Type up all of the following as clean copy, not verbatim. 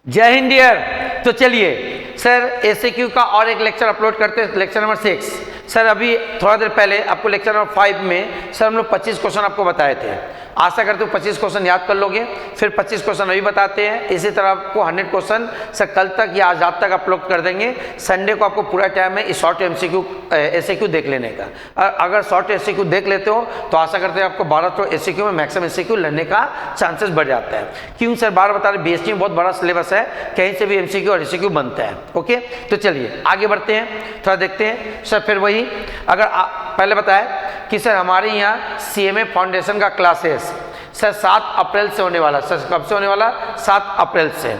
जय हिंद डियर। तो चलिए सर एसएक्यू का और एक लेक्चर अपलोड करते हैं, लेक्चर नंबर 6। सर अभी थोड़ा देर पहले आपको लेक्चर नंबर 5 में सर हम लोग 25 क्वेश्चन आपको बताए थे। आशा करते हो 25 क्वेश्चन याद कर लोगे। फिर 25 क्वेश्चन अभी बताते हैं। इसी तरह आपको 100 क्वेश्चन सर कल तक या आज रात तक अपलोड कर देंगे। संडे को आपको पूरा टाइम है इस शॉर्ट एमसीक्यू एसएक्यू देख लेने का। अगर शॉर्ट एसएक्यू देख लेते हो तो आशा करते हैं आपको 12 तो एसएक्यू में मैक्सिमम एसएक्यू लेने का चांसेस बढ़ जाता है। क्यों सर बार बता रहे, बीएसटी में बहुत बड़ा सिलेबस है, कहीं से भी एमसीक्यू और एसएक्यू बनता है। ओके तो चलिए आगे बढ़ते हैं, थोड़ा देखते हैं। सर फिर वही अगर पहले बताया कि सर हमारे यहाँ सीएमए फाउंडेशन का क्लासेस सर 7 अप्रैल से होने वाला। सर कब से होने वाला? 7 अप्रैल से।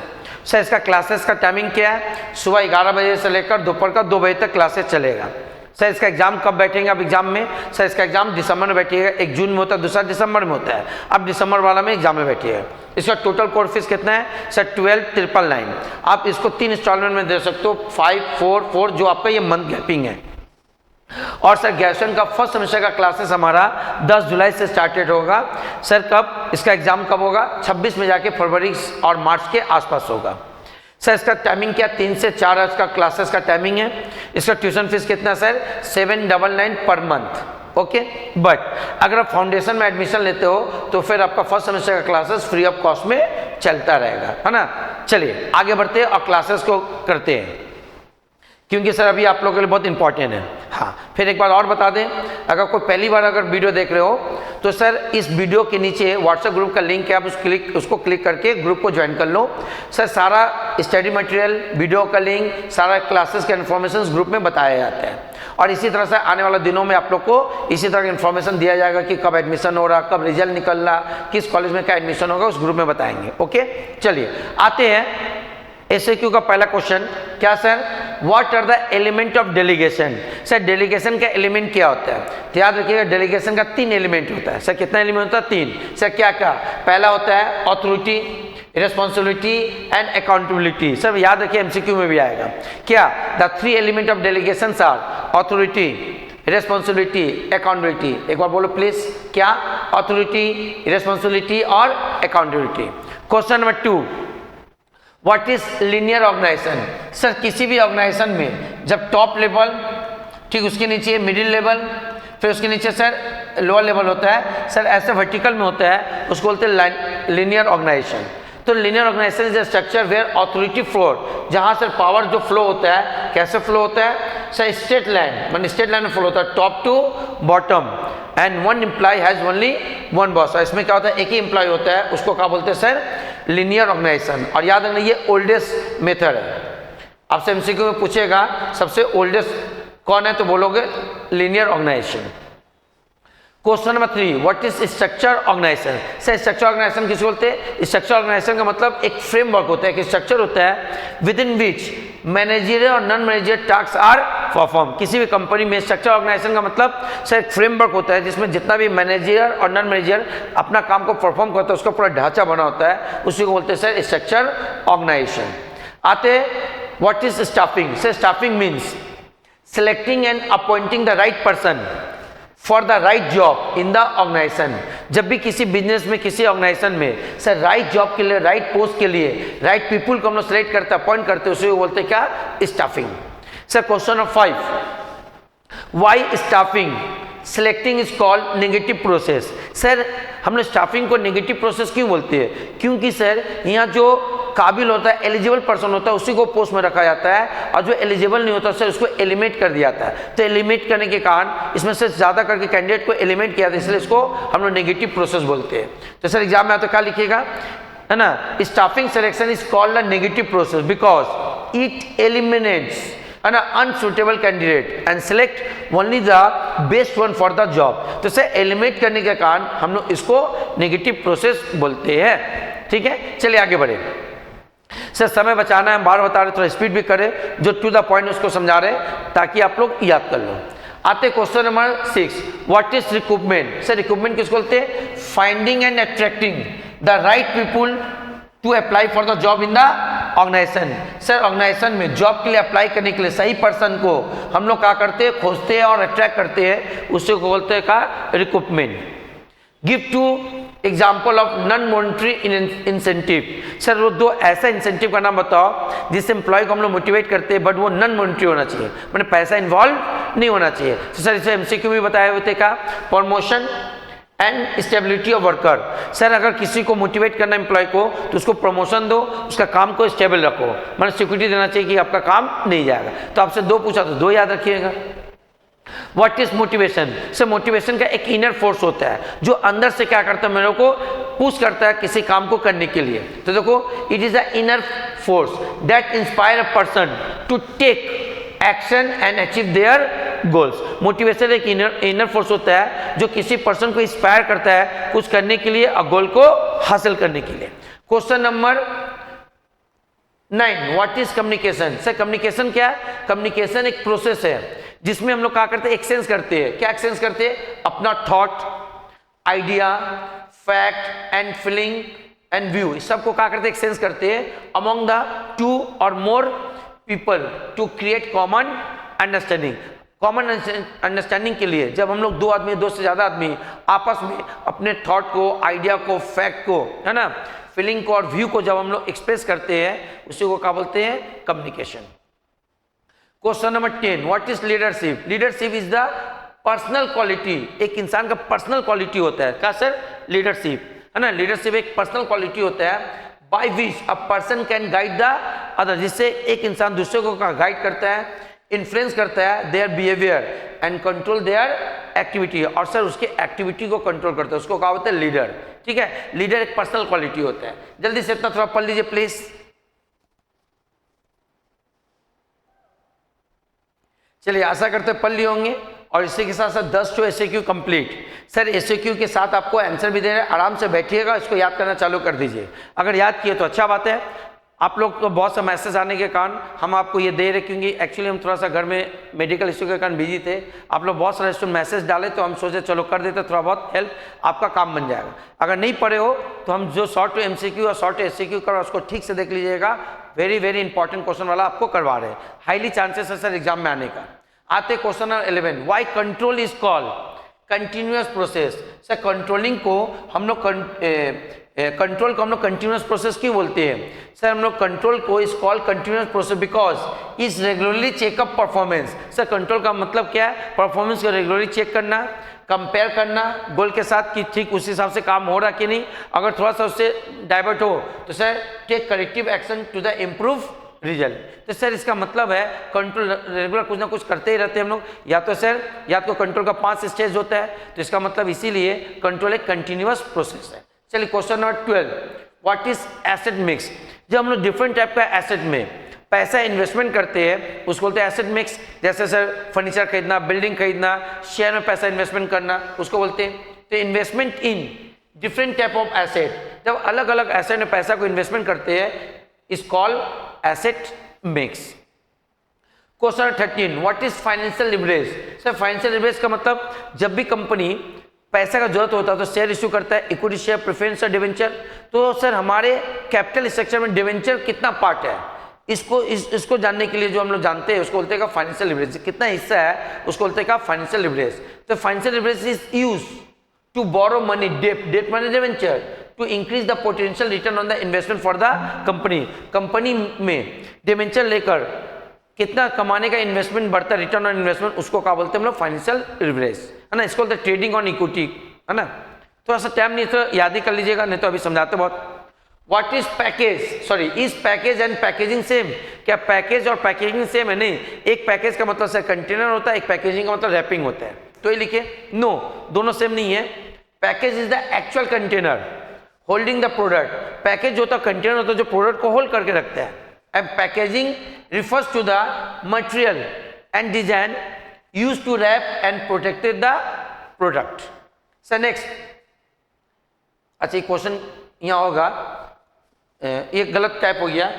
सर इसका क्लासेस का टाइमिंग क्या है? सुबह 11 बजे से लेकर दोपहर का 2 बजे तक क्लासेस चलेगा। सर इसका एग्जाम कब बैठेंगे आप एग्जाम में? सर इसका एग्जाम दिसंबर में बैठिएगा। एक जून में होता है, दूसरा दिसंबर में होता है। अब दिसंबर वाला में एग्जाम में बैठिएगा। इसका टोटल कोर्स फीस कितना है? सर 12,999। आप इसको 3 इंस्टॉलमेंट में दे सकते हो, 5, 4, 4 जो आपका ये मंथ गैपिंग है। और सर ग्रेजुएशन का फर्स्ट सेमेस्टर का क्लासेस हमारा 10 जुलाई से स्टार्टेड होगा। सर कब इसका एग्जाम कब होगा? 26 में जाके फरवरी और मार्च के आसपास होगा। सर इसका टाइमिंग क्या? 3 से 4 आज का क्लासेस का टाइमिंग है। इसका ट्यूशन फीस कितना sir? 799 per month. Okay but अगर आप फाउंडेशन में एडमिशन लेते हो तो फिर आपका फर्स्ट सेमेस्टर का क्लासेस फ्री ऑफ कॉस्ट में चलता रहेगा, है ना। चलिए आगे बढ़ते हैं और क्लासेस को करते हैं, क्योंकि सर अभी आप लोगों के लिए बहुत इंपॉर्टेंट है। हाँ फिर एक बात और बता दें, अगर कोई पहली बार अगर वीडियो देख रहे हो तो सर इस वीडियो के नीचे व्हाट्सएप ग्रुप का लिंक है, आप उसको क्लिक करके ग्रुप को ज्वाइन कर लो। सर सारा स्टडी मटेरियल, वीडियो का लिंक, सारा क्लासेस का इन्फॉर्मेशन ग्रुप में बताया जाता है। और इसी तरह से आने वाले दिनों में आप लोग को इसी तरह का इन्फॉर्मेशन दिया जाएगा कि कब एडमिशन हो रहा, कब रिजल्ट निकल रहा, किस कॉलेज में क्या एडमिशन होगा, उस ग्रुप में बताएंगे। ओके चलिए आते हैं एसएक्यू का पहला क्वेश्चन। क्या sir? What are the element of delegation? Sir delegation का एलिमेंट क्या होता है? तो याद रखिएगा डेलीगेशन का 3 एलिमेंट होता है। सर कितना एलिमेंट होता है? 3। सर क्या क्या? पहला होता है authority, responsibility and accountability. Sir याद रखिए एमसीक्यू में भी आएगा। क्या? The 3 element of delegation are authority, responsibility, accountability. एक बार बोलो प्लीज, क्या? अथॉरिटी, रिस्पॉन्सिबिलिटी और accountability. Question number 2, what is linear organisation? Sir किसी भी ऑर्गेनाइजेशन में जब टॉप लेवल, ठीक उसके नीचे मिडिल लेवल, फिर उसके नीचे सर लोअर लेवल होता है, सर ऐसे वर्टिकल में होता है, उसको बोलते हैं लीनियर ऑर्गेनाइजेशन। तो linear organisation is a structure where authority flow, जहाँ सर पावर जो फ्लो होता है, कैसे फ्लो होता है? सर स्ट्रेट लाइन, मान स्ट्रेट लाइन में फ्लो होता है top to bottom, and one employee has only one boss. इसमें क्या होता है? एक ही एम्प्लॉय होता है, उसको क्या बोलते हैं सर? Linear organisation. और याद रखना ये ओल्डेस्ट मेथड है। आपसे एमसीक्यू में पूछेगा सबसे ओल्डेस्ट कौन है तो बोलोगे linear organisation. Question number 3, what is structure organisation? Sir structure organisation किसे बोलते हैं? स्ट्रक्चर ऑर्गेनाइजेशन का मतलब एक फ्रेमवर्क होता है, एक स्ट्रक्चर होता है विद इन विच मैनेजरियल और non managerial task are perform. किसी भी कंपनी में स्ट्रक्चर ऑर्गेनाइजेशन का मतलब सर एक फ्रेमवर्क होता है जिसमें जितना भी मैनेजरियल और नॉन मैनेजरियल अपना काम को परफॉर्म करता है, उसका पूरा ढांचा बना होता है, उसी को बोलते हैं सर स्ट्रक्चर ऑर्गेनाइजेशन। आते what is staffing? Sir staffing means selecting and appointing the right person for the right job in the organisation. जब भी किसी बिजनेस में, किसी ऑर्गेनाइजेशन में सर राइट जॉब के लिए, राइट पोस्ट के लिए राइट पीपुल को हम लोग सेलेक्ट करते हैं, अपॉइंट करते हैं, उसे बोलते हैं क्या? Staffing. Sir question number 5, why staffing selecting is called negative process? Sir हम लोग स्टाफिंग को नेगेटिव प्रोसेस क्यों बोलते हैं? क्योंकि सर यहाँ जो काबिल होता है, एलिजिबल पर्सन होता है, उसी को पोस्ट में रखा जाता है, और जो एलिजिबल नहीं होता सर उसको एलिमिनेट कर दिया जाता है। तो एलिमिनेट करने के कारण इसमें से ज़्यादा करके कैंडिडेट को एलिमिनेट किया जाता है, इसलिए इसको हम लोग नेगेटिव प्रोसेस बोलते हैं। तो सर एग्जाम में आता क्या लिखिएगा, है ना? Staffing selection is called a negative process because it eliminates an unsuitable candidate and select only the best one for the job। तो सर एलिमिनेट करने के कारण हम लोग इसको नेगेटिव प्रोसेस बोलते हैं। ठीक है चलिए आगे बढ़े। सर समय बचाना है, हम बार बता रहे, थोड़ा स्पीड भी करें, जो टू द पॉइंट उसको समझा रहे ताकि आप लोग याद कर लो। आते question number 6, what is recruitment? Sir recruitment किसको बोलते हैं? Finding and attracting the right people to apply for the job in the organisation. Sir organisation में जॉब के लिए अप्लाई करने के लिए सही पर्सन को हम लोग क्या करते हैं? खोजते हैं और अट्रैक्ट करते हैं, उसी को बोलते हैं का recruitment. Give to example of non monetary incentive. Sir वो दो ऐसा इंसेंटिव का नाम बताओ जिससे एम्प्लॉय को हम लोग मोटिवेट करते हैं बट वो नॉन मॉनिटरी होना चाहिए, मैंने पैसा इन्वॉल्व नहीं होना चाहिए। तो सर इसे एमसीक्यू भी बताए हुए थे, का promotion and stability of worker. Sir अगर किसी को मोटिवेट करना एम्प्लॉय को तो उसको प्रमोशन दो, उसका काम को स्टेबल रखो, मतलब सिक्योरिटी देना चाहिए कि आपका काम नहीं जाएगा। तो आपसे दो पूछा तो दो याद रखिएगा। What is motivation? Sir motivation का एक इनर फोर्स होता है जो अंदर से क्या करता है, मेरे को पुश करता है किसी काम को करने के लिए। तो देखो, it is the inner force that inspire a person to take action and achieve their goals. Motivation एक इनर फोर्स होता है जो किसी पर्सन को इंस्पायर करता है कुछ करने के लिए और गोल को हासिल करने के लिए। Question number 9, what is communication? Sir communication क्या है? कम्युनिकेशन एक प्रोसेस है जिसमें हम लोग क्या करते हैं, एक्सचेंज करते हैं। क्या एक्सचेंज करते हैं? अपना thought, idea, fact and feeling and view, इस सबको क्या करते हैं, एक्सचेंज करते हैं अमॉन्ग द टू और more people to create common understanding. Common understanding के लिए जब हम लोग दो आदमी, दो से ज्यादा आदमी आपस में अपने थॉट को, आइडिया को, फैक्ट को, है ना, फीलिंग को और व्यू को जब हम लोग एक्सप्रेस करते हैं उसी को क्या बोलते हैं, communication. Question number 10, what is leadership? Leadership is the personal quality, एक इंसान का पर्सनल क्वालिटी होता है। क्या सर? लीडरशिप, है ना, लीडरशिप एक पर्सनल क्वालिटी होता है by which a person can guide the other, जिससे एक इंसान दूसरे को गाइड करता है, इन्फ्लुएंस करता है their behaviour and control their activity, और सर उसके एक्टिविटी को कंट्रोल करता है, उसको कहा होता है लीडर। ठीक है, लीडर एक पर्सनल क्वालिटी होता है। जल्दी से इतना थोड़ा पढ़ लीजिए प्लीज। चलिए, आशा करते पढ़ लिए होंगे और इसी के साथ साथ 10 जो एसएक्यू कंप्लीट। सर एसएक्यू के साथ आपको आंसर भी दे रहे हैं, आराम से बैठिएगा, इसको याद करना चालू कर दीजिए। अगर याद किए तो अच्छा बात है। आप लोग को बहुत सा मैसेज आने के कारण हम आपको ये दे रहे, क्योंकि एक्चुअली हम थोड़ा सा घर में मेडिकल इश्यू के कारण बिजी थे। आप लोग बहुत सारे स्टूडेंट मैसेज डाले तो हम सोचे चलो कर देते, थोड़ा बहुत हेल्प, आपका काम बन जाएगा। अगर नहीं पढ़े हो तो हम जो शॉर्ट एमसीक्यू और शॉर्ट एससीक्यू कर उसको ठीक से देख लीजिएगा। वेरी वेरी इंपॉर्टेंट क्वेश्चन वाला आपको करवा रहे हैं, हाईली चांसेस है सर एग्जाम में आने का। आते question number 11, why control is called continuous process? Sir controlling को हम लोग कंट्रोल को हम लोग कंटिन्यूअस प्रोसेस क्यों बोलते हैं? सर हम लोग कंट्रोल को is called continuous process because is regularly checkup performance. Sir control का मतलब क्या है? परफॉर्मेंस को रेगुलरली चेक करना, कंपेयर करना गोल के साथ कि ठीक उस हिसाब से काम हो रहा कि नहीं। अगर थोड़ा सा उससे डाइवर्ट हो तो sir take corrective action to the improve result. तो सर इसका मतलब है कंट्रोल रेगुलर कुछ ना कुछ करते ही रहते हैं हम लोग। या तो सर या तो कंट्रोल का 5 स्टेज होता है, तो इसका मतलब इसीलिए कंट्रोल एक कंटिन्यूअस प्रोसेस है। चलिए question number 12, what is asset mix? जब हम लोग डिफरेंट टाइप का एसेट में पैसा इन्वेस्टमेंट करते हैं उसको बोलते हैं एसेट मिक्स। जैसे सर फर्नीचर खरीदना, बिल्डिंग खरीदना, शेयर में पैसा इन्वेस्टमेंट करना, उसको बोलते हैं। तो investment in different type of asset, जब अलग अलग एसेट में पैसा को इन्वेस्टमेंट करते हैं is called asset mix. Question 13, what is financial leverage? Sir financial leverage का मतलब जब भी कंपनी पैसा का जरूरत होता है तो शेयर इश्यू करता है, इक्विटी शेयर, प्रेफरेंस, डिवेंचर। तो सर हमारे कैपिटल स्ट्रक्चर में डिवेंचर कितना पार्ट है, इसको जानने के लिए जो हम लोग जानते हैं उसको बोलते हैं फाइनेंशियल लिवरेज। कितना हिस्सा है उसको बोलते हैं फाइनेंशियल लिवरेज। तो financial leverage is use to borrow money, debt money, debenture to increase the potential return on the investment for the company। Company में डिवेंचर लेकर कितना कमाने का इन्वेस्टमेंट बढ़ता है, रिटर्न ऑन इन्वेस्टमेंट, उसको क्या बोलते हैं हम लोग फाइनेंशियल लिवरेज, है ना। इसको बोलते हैं ट्रेडिंग ऑन इक्विटी, है ना। थोड़ा सा टाइम नहीं तो याद ही कर लीजिएगा, नहीं तो अभी समझाते बहुत। What is package? Sorry, is package and packaging same? क्या पैकेज और पैकेजिंग सेम है? नहीं, एक पैकेज का मतलब सर कंटेनर होता है, एक पैकेजिंग का मतलब रैपिंग होता है। तो ये लिखे नो, दोनों सेम नहीं है। Package is the actual container holding the product. Package होता है कंटेनर होता है जो प्रोडक्ट को होल्ड करके रखता है। And packaging refers to the material and design use to wrap and protected the product. Sir next, अच्छा ये क्वेश्चन यहाँ होगा, ये गलत टाइप हो गया,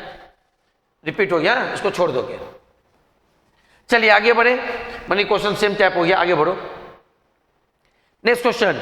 रिपीट हो गया, इसको छोड़ दोगे। चलिए आगे बढ़े, मानी क्वेश्चन सेम टाइप हो गया, आगे बढ़ो। नेक्स्ट क्वेश्चन,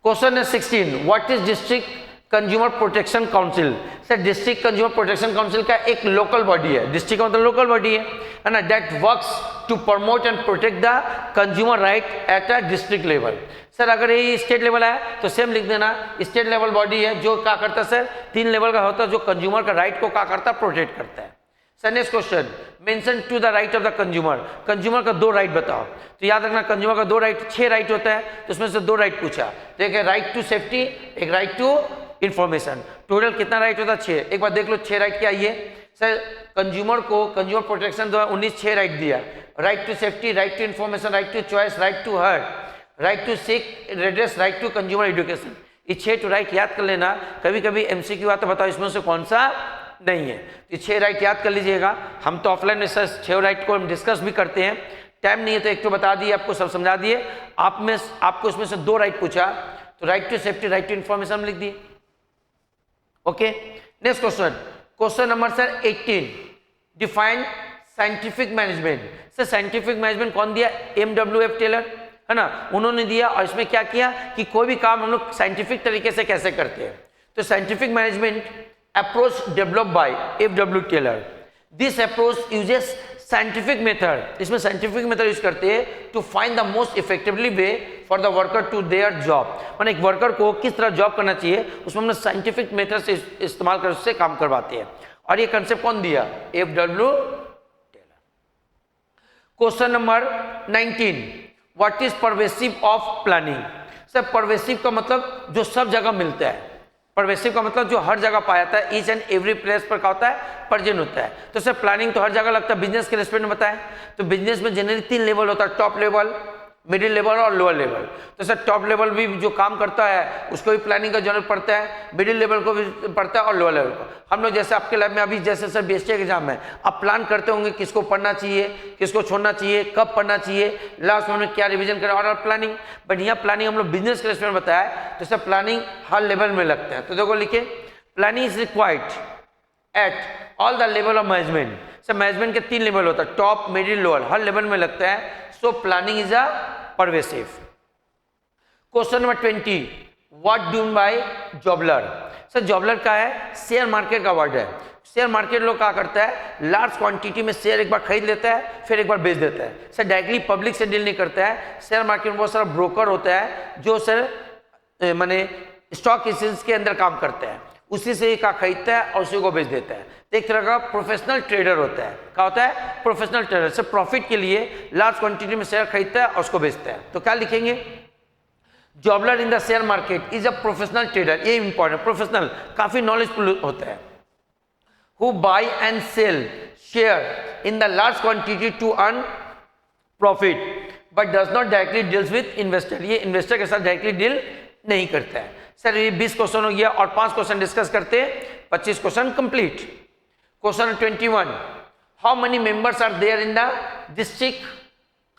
क्वेश्चन है 16, what is district consumer protection council. Sir district consumer protection council का एक लोकल बॉडी है, डिस्ट्रिक्ट का मतलब लोकल बॉडी है ना, that works to promote and protect the consumer right at a district level. Sir अगर ये स्टेट लेवल है तो सेम लिख देना, स्टेट लेवल बॉडी है जो क्या करता है सर, 3 लेवल का होता है जो कंज्यूमर का राइट को क्या करता है, प्रोटेक्ट करता है। Sir next question, mention to the right of the consumer, consumer का 2 राइट बताओ। तो याद रखना कंज्यूमर का 2 राइट, 6 राइट होता है तो उसमें से 2 राइट पूछा। तो एक राइट टू सेफ्टी, एक राइट टू इंफॉर्मेशन। टोटल कितना राइट होता है? 6। एक बार देख लो 6 राइट क्या ये सर, कंज्यूमर को कंज्यूमर प्रोटेक्शन 2019 6 राइट दिया, right to safety, right to information, right to choice, right to heard, right to seek redress, right to consumer education. ये 6 टू राइट याद कर लेना, कभी कभी एमसीक्यू आता बताओ इसमें से कौन सा नहीं है, तो 6 राइट याद कर लीजिएगा। हम तो ऑफलाइन में सर 6 राइट को हम डिस्कस भी करते हैं, टाइम नहीं है तो एक तो बता दिए आपको, सब समझा दिए। आपको इसमें से 2 राइट पूछा तो right to safety, right to information लिख दिए। Okay next question, question number sir 18, define scientific management. Sir scientific management कौन दिया? MWF टेलर है ना, उन्होंने दिया। और इसमें क्या किया कि कोई भी काम हम लोग साइंटिफिक तरीके से कैसे करते हैं, तो scientific management approach developed by FW Taylor. This approach uses scientific method, इसमें साइंटिफिक मेथड यूज करते हैं to find the most effectively way for the worker to their job. माने एक वर्कर को किस तरह जॉब करना चाहिए उसमें हमने साइंटिफिक मेथड से इस्तेमाल कर उससे काम करवाते हैं। और ये कंसेप्ट कौन दिया? FW Taylor. Question number 19, what is pervasive of planning. Sir pervasive का मतलब जो सब जगह मिलता है, परवेसिव का मतलब जो हर जगह पाया जाता है, ईच एंड एवरी प्लेस पर क्या होता है, प्रेजेंट होता है। तो सर प्लानिंग तो हर जगह लगता है, बिजनेस के रेस्पेक्ट में बताएं तो बिजनेस में जनरली 3 लेवल होता है, टॉप लेवल, मिडिल लेवल और लोअर लेवल। तो सर टॉप लेवल भी जो काम करता है उसको भी प्लानिंग का जरूरत पड़ता है, मिडिल लेवल को भी पड़ता है और लोअर लेवल को। हम लोग जैसे आपके लैब में अभी जैसे सर BSc एग्जाम है, आप प्लान करते होंगे किसको पढ़ना चाहिए, किसको छोड़ना चाहिए, कब पढ़ना चाहिए, लास्ट में क्या रिविजन करें और प्लानिंग। बट यहाँ प्लानिंग हम लोग बिजनेस के रेस्पेक्ट में बताया तो सर प्लानिंग हर लेवल में लगता है। तो देखो लिखे, planning is required at all the level of management. Sir management के 3 लेवल होता है, टॉप, मिडिल, लोअर, हर लेवल में लगता है। So planning is a pervasive. Question number 20, what done by jobber. Sir jobber का है, शेयर मार्केट का वर्ड है। शेयर मार्केट लोग क्या करता है, लार्ज क्वांटिटी में शेयर एक बार खरीद लेता है फिर एक बार बेच देता है। सर डायरेक्टली पब्लिक से डील नहीं करता है। शेयर मार्केट में बहुत सारा ब्रोकर होता है जो सर माने स्टॉक एक्सचेंज के अंदर काम करता है, उसी से का खरीदता है और उसी को बेच देता है। तो एक तरह का प्रोफेशनल ट्रेडर होता है। क्या होता है? Professional trader. से प्रॉफिट के लिए लार्ज क्वांटिटी में शेयर खरीदता है और उसको बेचता है। तो क्या लिखेंगे? Jobber in the share market is a professional trader. ये इंपॉर्टेंट, प्रोफेशनल काफी नॉलेजफुल होता है। Who buy and sell share in the large quantity to earn profit but does not directly deals with investor. ये investor के साथ directly deal नहीं करता है। सर ये 20 क्वेश्चन हो गया और 5 क्वेश्चन डिस्कस करते, 25 question complete. Question 21, how many members are there in the district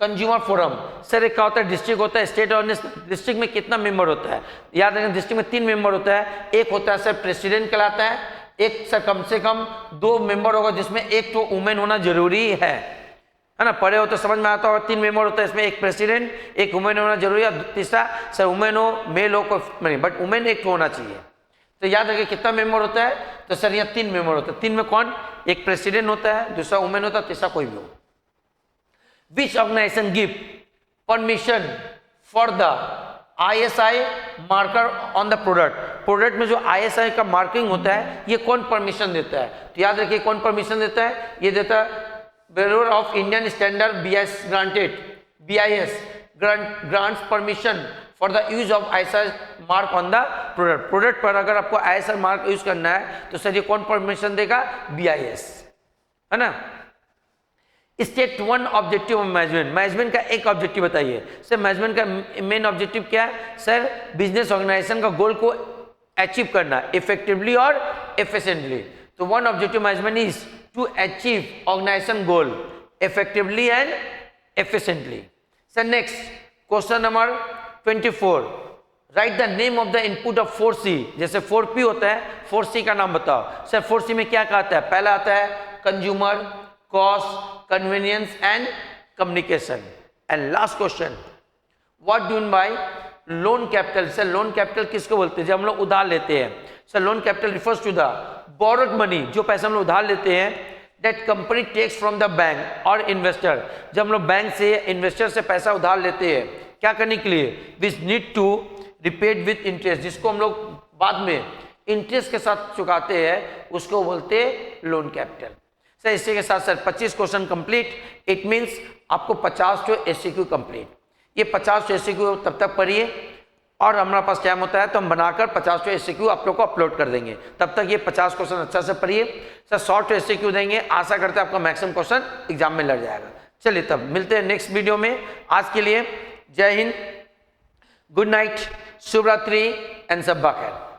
consumer forum. Sir एक क्या होता है, डिस्ट्रिक्ट होता है, स्टेट और डिस्ट्रिक्ट में कितना मेंबर होता है? याद रखना डिस्ट्रिक्ट में 3 मेंबर होता है। एक होता है सर प्रेसिडेंट कहलाता है, एक सर कम से कम 2 मेंबर होगा जिसमें एक तो वुमेन होना जरूरी है ना, पढ़े हो तो समझ में आता होगा। 3 मेंबर होता है, इसमें एक प्रेसिडेंट, एक वुमेन होना जरूरी है, तीसरा सर वुमेन हो, मेल हो नहीं, बट वुमेन एक होना चाहिए। तो याद रखिए कितना मेंबर होता है, तो सर यहाँ 3 मेंबर होता है। 3 में कौन? एक प्रेसिडेंट होता है, दूसरा वुमेन होता है, तीसरा कोई भी हो। Which organisation give permission for the ISI marker on the product. Product में जो ISI का मार्किंग होता है ये कौन परमिशन देता है? तो याद रखिए कौन परमिशन देता है? ये देता है Bureau of Indian Standard BIS granted, BIS grants permission for the use of ISI mark on the product। Product पर अगर आपको ISI मार्क यूज करना है तो सर ये कौन परमिशन देगा? BIS है ना। State 1 objective of management. Management का एक ऑब्जेक्टिव बताइए। सर मैनेजमेंट का मेन ऑब्जेक्टिव क्या है? सर बिजनेस ऑर्गेनाइजेशन का गोल को अचीव करना इफेक्टिवली और एफिशिएंटली। तो 1 objective management is to achieve organization goal effectively and efficiently. So next question number 24, write the name of the input of 4C। जैसे 4P होता है, 4C का नाम बताओ। सर 4C में क्या आता है? पहला आता है consumer, cost, convenience and communication. And last question, what do mean by loan capital. Sir loan capital किसको बोलते हैं? जब हम लोग उधार लेते हैं। Sir loan capital refers to the borrowed money, जो पैसा हम लोग उधार लेते हैं, that company takes from the bank और इन्वेस्टर, जब हम लोग बैंक से इन्वेस्टर से पैसा उधार लेते हैं क्या करने के लिए, which need to repaid with interest, जिसको हम लोग बाद में इंटरेस्ट के साथ चुकाते हैं, उसको बोलते हैं लोन कैपिटल। सर इसी के साथ sir 25 question complete, it means आपको 50 तो एससीक्यू कंप्लीट। ये 50 तो एससीक्यू तब तक पढ़िए और हमारे पास टाइम होता है तो हम बनाकर 50 तो एससीक्यू आप लोग को अपलोड कर देंगे, तब तक ये 50 क्वेश्चन अच्छा से पढ़िए। सर 100 तो एससीक्यू देंगे, आशा करते हैं आपका मैक्सिमम क्वेश्चन एग्जाम में लग जाएगा। चलिए तब मिलते हैं नेक्स्ट वीडियो में, आज के लिए जय हिंद, गुड नाइट, शुभ रात्रि एंड सब खैर।